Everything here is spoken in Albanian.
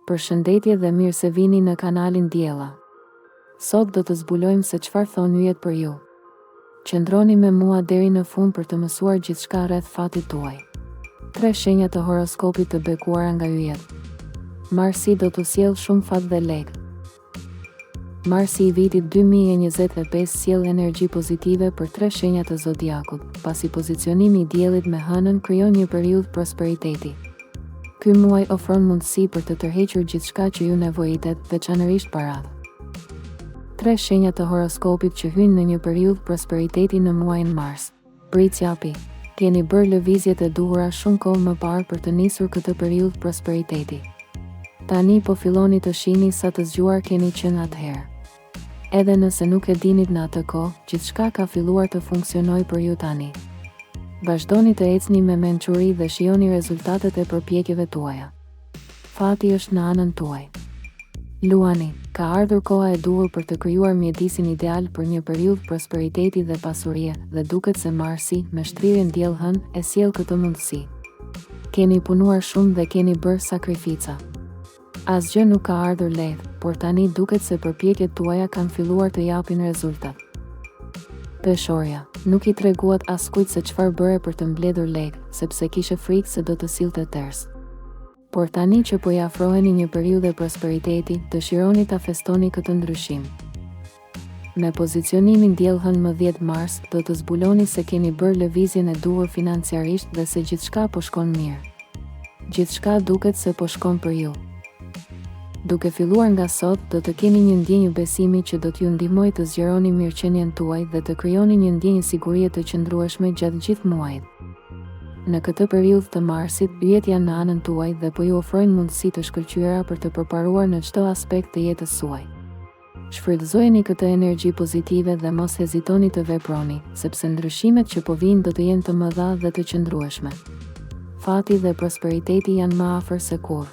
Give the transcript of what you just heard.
Përshëndetje dhe mirë se vini në kanalin Diella. Sot do të zbulojmë se çfarë thon yjet për ju. Qëndroni me mua deri në fund për të mësuar gjithçka rreth fatit tuaj. 3 shenja të horoskopit të bekuara nga yjet. Marsi do t'u sjellë shumë fat dhe lek. Marsi i vitit 2025 sjell energji pozitive për 3 shenjat e zodiakut, pasi pozicionimi i diellit me hënën krijon një periudhë prosperiteti. Ky muaj ofron mundësi për të tërhequr gjithçka që ju nevojitet, veçanërisht paratë. 3 shenjat të horoskopit që hyjnë në një periudhë prosperiteti në muajin mars. Pritsjapi, keni bërë lëvizjet e duhura shumë kohë më parë për të nisur këtë periudhë prosperiteti. Tani po filloni të shihni sa të zgjuar keni qenë atëherë. Edhe nëse nuk e dinit në atë kohë, gjithçka ka filluar të funksionojë për ju tani. Vazhdoni të ecni me mençuri dhe shihoni rezultatet e përpjekjeve tuaja. Fati është në anën tuaj. Luani, ka ardhur koha e duhur për të krijuar mjedisin ideal për një periudhë prosperiteti dhe pasurie, dhe duket se Marsi, me shtrirjen diell-hën, e sjell këtë mundësi. Keni punuar shumë dhe keni bërë sakrifica. Asgjë nuk ka ardhur lehtë, por tani duket se përpjekjet tuaja kanë filluar të japin rezultat. Peshorja, nuk i treguat askujt se çfarë bëre për të mbledhur lek, sepse kishe frikë se do të sillte ters. Por tani që po i afroheni një periudhë prosperiteti, dëshironi ta festoni këtë ndryshim. Me pozicionimin diell-hën më 10 mars, do të zbuloni se keni bërë lëvizjen e duhur financiarisht dhe se gjithçka po shkon mirë. Gjithçka duket se po shkon për ju. Duke filluar nga sot, do të keni një ndjenjë besimi që do t'ju ndihmojë të zgjeroni mirëqenien tuaj dhe të krijoni një ndjenjë sigurie të qëndrueshme gjatë gjithë muajit. Në këtë periudhë të marsit, yjet janë në anën tuaj dhe po ju ofrojnë mundësi të shkëlqyera për të përparuar në çdo aspekt të jetës suaj. Shfrytëzojeni këtë energji pozitive dhe mos hezitoni të veproni, sepse ndryshimet që po vijnë do të jenë të mëdha dhe të qëndrueshme. Fati dhe prosperiteti janë më afër se kurrë.